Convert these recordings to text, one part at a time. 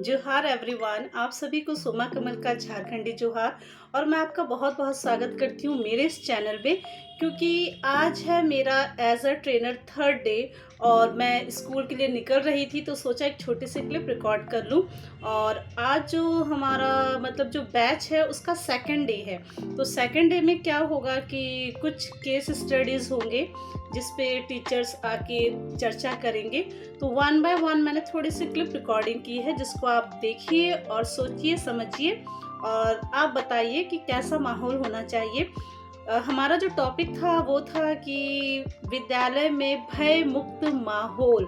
जोहार एवरीवन, आप सभी को सोमा कमल का झारखंडी जोहार। और मैं आपका बहुत बहुत स्वागत करती हूँ मेरे इस चैनल पे, क्योंकि आज है मेरा as a trainer third day और मैं स्कूल के लिए निकल रही थी तो सोचा एक छोटी सी क्लिप रिकॉर्ड कर लूँ। और आज जो हमारा जो बैच है उसका सेकंड डे है। तो सेकंड डे में क्या होगा कि कुछ केस स्टडीज़ होंगे जिस पे टीचर्स आके चर्चा करेंगे। तो वन बाय वन मैंने थोड़ी सी क्लिप रिकॉर्डिंग की है जिसको आप देखिए और सोचिए समझिए और आप बताइए कि कैसा माहौल होना चाहिए। हमारा जो टॉपिक था वो था कि विद्यालय में भय मुक्त माहौल,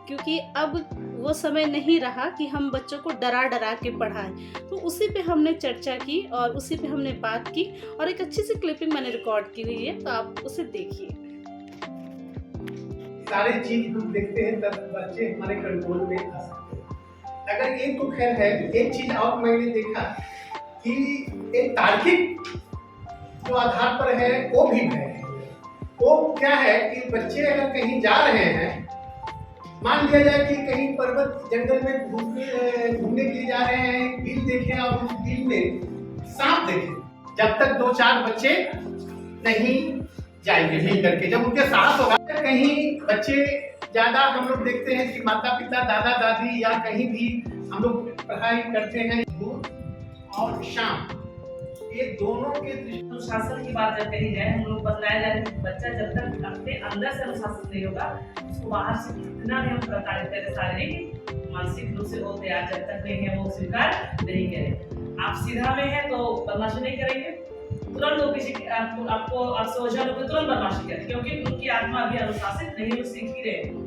क्योंकि अब वो समय नहीं रहा कि हम बच्चों को डरा डरा के पढ़ाएं। तो उसी पे हमने चर्चा की और उसी पे हमने बात की और एक अच्छी सी क्लिपिंग मैंने रिकॉर्ड की हुई है, तो आप उसे देखिए। सारे चीज हम देखते हैं तब बच्चे हमारे कंट्रोल में आ सकते हैं। अगर ये तो खैर है, एक चीज और मैंने देखा कि एक तार्किक जो आधार पर है वो भी है। वो क्या है कि बच्चे अगर कहीं जा रहे हैं, मान लिया जाए कि कहीं पर्वत जंगल में घूमने के लिए जा रहे हैं, बिल देखें और उस बिल में सांप देखें, जब तक दो चार बच्चे नहीं जाएंगे मिल करके, जब उनके साथ होगा। कहीं बच्चे ज्यादा हम लोग देखते हैं कि माता पिता दादा दादी या कहीं भी हम लोग पढ़ाई करते हैं, और शाम ये दोनों के अनुशासन की बात जब कही जाए, हम लोग बताया जाए कि बच्चा जब तक अपने अंदर से अनुशासित नहीं होगा, उसको बाहर से कितना भी हम प्रताड़ित करें, शारीरिक मानसिक रूप से वो तैयार जब तक नहीं है वो स्वीकार नहीं करें। आप सीधा में है तो बदमाशी नहीं करेंगे, तुरंत वो किसी आपको आपसे ओझा लोग तुरंत बदमाशी करें, क्योंकि उनकी आत्मा अभी अनुशासित नहीं, वो सीख ही रहे।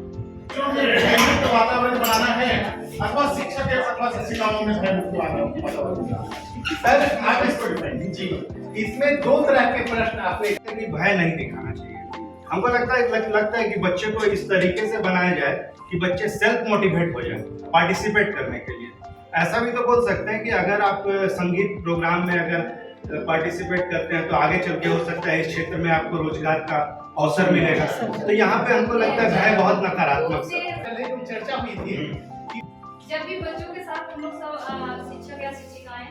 भयमुक्त वातावरण बनाना है अथवा शिक्षक अथवा शिक्षिकाओं में भयमुक्त वातावरण। सर आप इसको डिफाइन जी, इसमें दो तरह के प्रश्न आपने कि भय नहीं दिखाना चाहिए। हमको लगता है कि बच्चे को इस तरीके से बनाया जाए कि बच्चे सेल्फ मोटिवेट हो जाए पार्टिसिपेट करने के लिए। ऐसा भी तो बोल सकते हैं कि अगर आप संगीत प्रोग्राम में अगर पार्टिसिपेट करते हैं तो आगे चल के हो सकता है इस क्षेत्र में आपको रोजगार का अवसर मिलेगा। तो यहाँ पे हमको लगता है भय बहुत नकारात्मक चर्चा हुई थी। जब भी बच्चों के साथ हम लोग सब शिक्षक या शिक्षिकाएं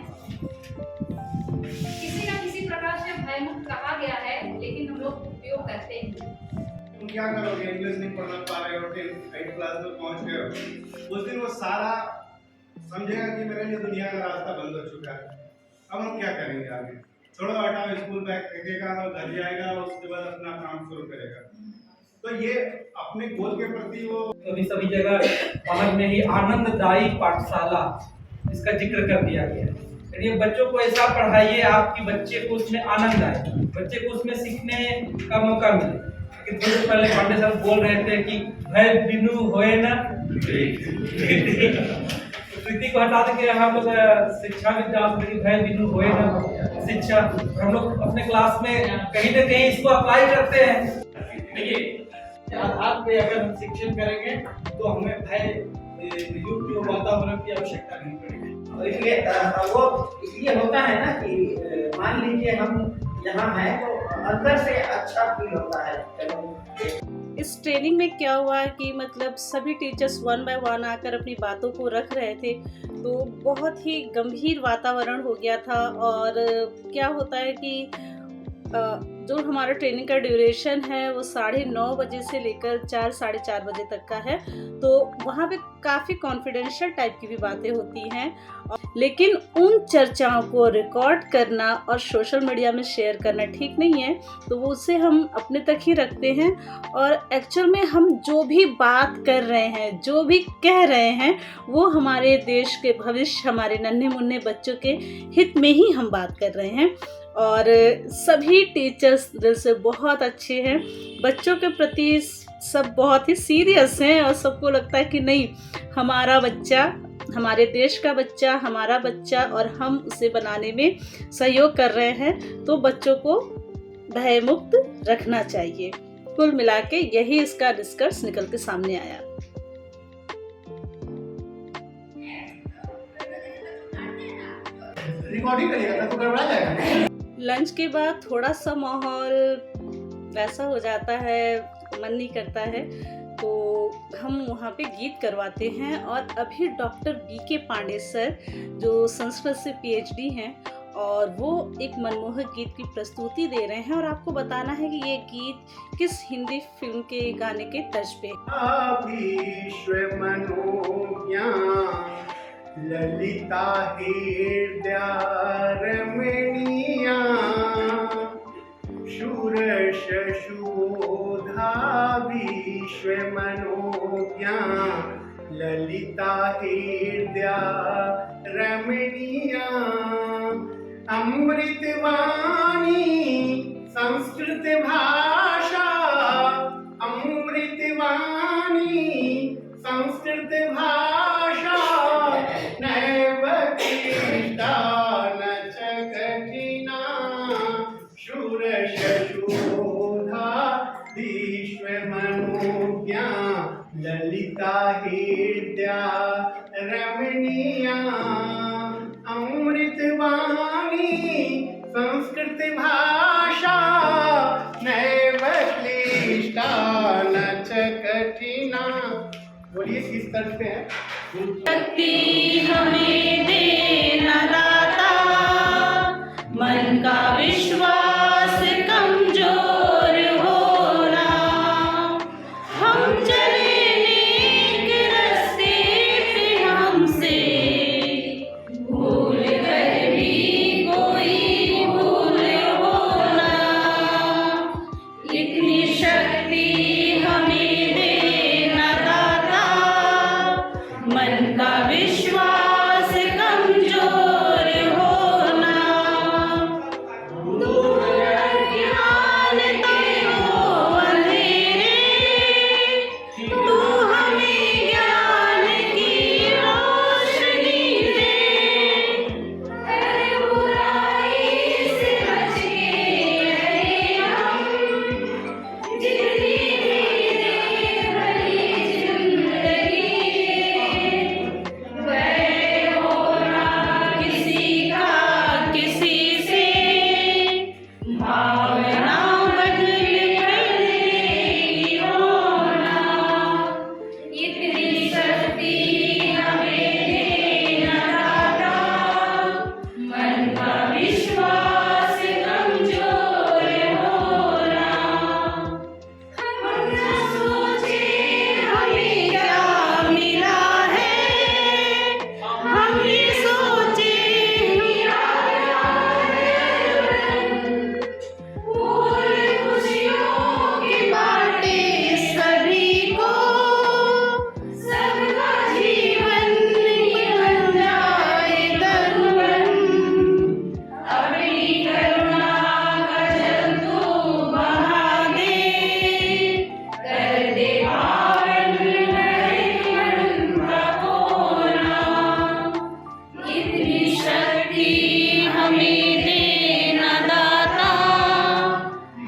किसी न किसी प्रकार से भयमुक्त कहा गया है, लेकिन हम लोग उपयोग करते हैं। तुम क्या करोगे, इंग्लिश नहीं पढ़ना पा रहे हो, 10th क्लास में पहुंच गए हो, उस दिन वो सारा समझेगा कि मेरे लिए दुनिया का रास्ता बंद हो चुका है। अब हम क्या करेंगे आगे? छोड़ो हटाओ, स्कूल बैग फेंकेगा और घर जाएगा और उसके बाद अपना काम शुरू करेगा। तो ये अपने गोल के प्रति वो अभी सभी जगह बाहर में ही आनंददायी पाठशाला इसका जिक्र कर दिया गया है। यानी बच्चों को ऐसा पढ़ाइए आपकी बच्चे को उसमें आनंद आए, बच्चे को उसमें सीखने का मौका मिले। लेकिन थोड़ी पहले पांडे साहब बोल रहे थे कि भय बिनु होए ना प्रीति को हटा के हम लोग शिक्षा में भय बिनु होए ना शिक्षा, हम लोग अपने क्लास में कहीं ना कहीं इसको अप्लाई करते हैं। देखिए आधार पे अगर हम शिक्षण करेंगे तो हमें भय युक्त वातावरण की आवश्यकता नहीं पड़ेगी। और इसलिए वो इसलिए होता है ना कि मान लीजिए हम यहाँ हैं तो अंदर से अच्छा फील होता है। चलो इस ट्रेनिंग में क्या हुआ कि सभी टीचर्स वन बाय वन आकर अपनी बातों को रख रहे थे, तो बहुत ही गंभीर वातावरण हो गया था। और क्या होता है कि जो हमारा ट्रेनिंग का ड्यूरेशन है वो 9:30 बजे से लेकर 4 साढ़े 4 बजे तक का है। तो वहाँ पे काफ़ी कॉन्फिडेंशियल टाइप की भी बातें होती हैं, लेकिन उन चर्चाओं को रिकॉर्ड करना और सोशल मीडिया में शेयर करना ठीक नहीं है। तो वो उसे हम अपने तक ही रखते हैं और एक्चुअल में हम जो भी बात कर रहे हैं, जो भी कह रहे हैं, वो हमारे देश के भविष्य, हमारे नन्हे मुन्ने बच्चों के हित में ही हम बात कर रहे हैं। और सभी टीचर्स दिल से बहुत अच्छे हैं, बच्चों के प्रति सब बहुत ही सीरियस हैं और सबको लगता है कि नहीं, हमारा बच्चा, हमारे देश का बच्चा, हमारा बच्चा, और हम उसे बनाने में सहयोग कर रहे हैं, तो बच्चों को भयमुक्त रखना चाहिए। कुल मिला के यही इसका निष्कर्ष निकल के सामने आया। रिकॉर्डिंग करिएगा तो गड़बड़ा जाएगा। लंच के बाद थोड़ा सा माहौल वैसा हो जाता है, मन नहीं करता है, तो हम वहाँ पे गीत करवाते हैं। और अभी डॉक्टर BK पांडे सर जो संस्कृत से PhD हैं और वो एक मनमोहक गीत की प्रस्तुति दे रहे हैं और आपको बताना है कि ये गीत किस हिंदी फिल्म के गाने के तर्ज पे। विश्व मनोज्ञा ललिता हृदया रमणीया शूरश शुभोधा विश्व मनोज्ञा ललिता हृदया रमणीया अमृतवाणी संस्कृत भाषा अमृतवाणी संस्कृत भाषा नैव क्लिष्टा न च कठिना शूरशशोधा विश्व मनोज्ञा ललिता हृदया रमणीया अमृतवाणी संस्कृत भाषा नैव क्लिष्टा न च कठिना। बोलिए किस तरह पे है? शक्ति हमें देना दाता, मन का विश्वास कमजोर होना, हम चले नेक रास्ते पे हमसे भूल कर भी कोई भूल होना, इतनी शक्ति हमें देना दाता, मन का विश्वास कमजोर होना, दूर ज्ञान तेरो अंधेरे, तू हमें ज्ञान की रोशनी दे, हर बुराई से बच के रहे हम, जितनी भी भरी जिंदगी वह होना किसी का किसी से, भावना बदल कर देगी होना, इतनी शक्ति हमें देना दाता, मन का विश्वास कमजोर होना, हम न सोचे हमें क्या मिला है, हम ये सोचे आया है, फूल खुशियों के बाटे सभी को, सबका जीवन ही बन जाए धनवन, अपनी करुणा का जल तू बहा दे, कर दे पावन हर मन का कोना, इतनी शक्ति हमें देना दाता,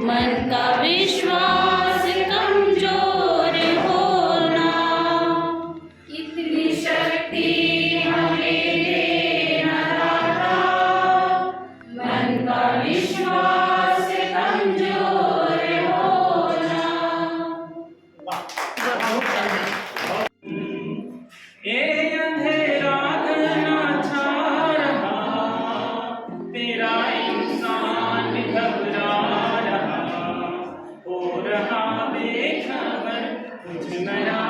मन का विश्वास कमजोर होना, इतनी शक्ति हमें देना दाता, मन का विश्वास कमजोर होना। ये अंधेरा घना छा रहा, तेरा इंसान घबरा रहा, हो रहा बेखबर कुछ नया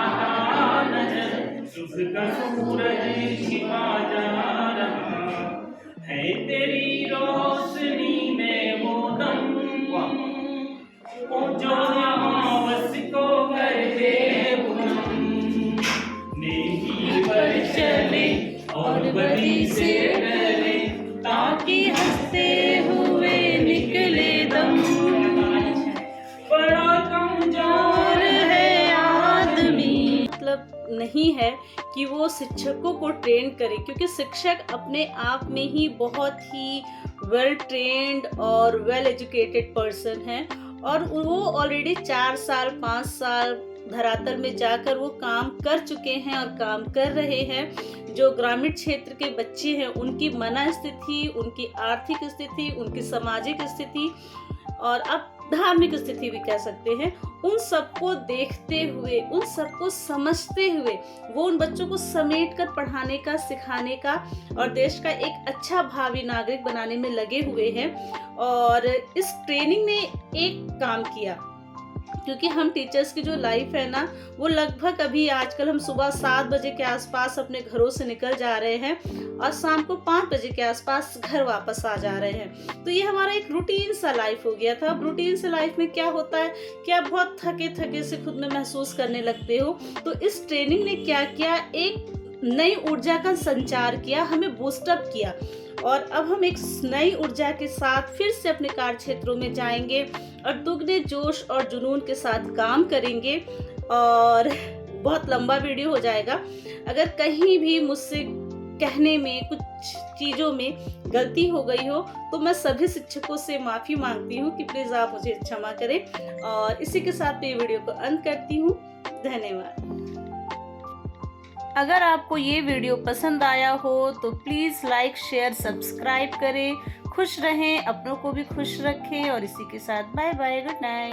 नजर, सुबह का सूरज छिपा जा रहा है, तेरी रोशनी में वो दम, वो जो अमावस को कर दे पूनम, नेकी पर चले और बदी से डरे, ताकि हंसते हुए निकले दम, बड़ा कमजोर है आदमी। मतलब नहीं है कि वो शिक्षकों को ट्रेन करे, क्योंकि शिक्षक अपने आप में ही बहुत ही वेल ट्रेंड और वेल एजुकेटेड पर्सन है और वो ऑलरेडी 4 साल 5 साल धरातल में जाकर वो काम कर चुके हैं और काम कर रहे हैं। जो ग्रामीण क्षेत्र के बच्चे हैं उनकी मनस्थिति, उनकी आर्थिक स्थिति, उनकी सामाजिक स्थिति और आप धार्मिक स्थिति भी कह सकते हैं, उन सबको देखते हुए, उन सबको समझते हुए वो उन बच्चों को समेट कर पढ़ाने का, सिखाने का और देश का एक अच्छा भावी नागरिक बनाने में लगे हुए हैं। और इस ट्रेनिंग ने एक काम किया, क्योंकि हम टीचर्स की जो लाइफ है ना, वो लगभग अभी आजकल हम सुबह 7 बजे के आसपास अपने घरों से निकल जा रहे हैं और शाम को 5 बजे के आसपास घर वापस आ जा रहे हैं। तो ये हमारा एक रूटीन सा लाइफ हो गया था। अब रूटीन से लाइफ में क्या होता है कि आप बहुत थके थके से खुद में महसूस करने लगते हो। तो इस ट्रेनिंग ने क्या किया, एक नई ऊर्जा का संचार किया, हमें बूस्टअप किया और अब हम एक नई ऊर्जा के साथ फिर से अपने कार्य क्षेत्रों में जाएंगे और दुगने जोश और जुनून के साथ काम करेंगे। और बहुत लंबा वीडियो हो जाएगा। अगर कहीं भी मुझसे कहने में, कुछ चीज़ों में गलती हो गई हो तो मैं सभी शिक्षकों से माफ़ी मांगती हूँ कि प्लीज़ आप मुझे क्षमा करें। और इसी के साथ मैं वीडियो को अंत करती हूँ। धन्यवाद। अगर आपको ये वीडियो पसंद आया हो तो प्लीज़ लाइक, शेयर, सब्सक्राइब करें। खुश रहें, अपनों को भी खुश रखें और इसी के साथ बाय बाय, गुड नाइट।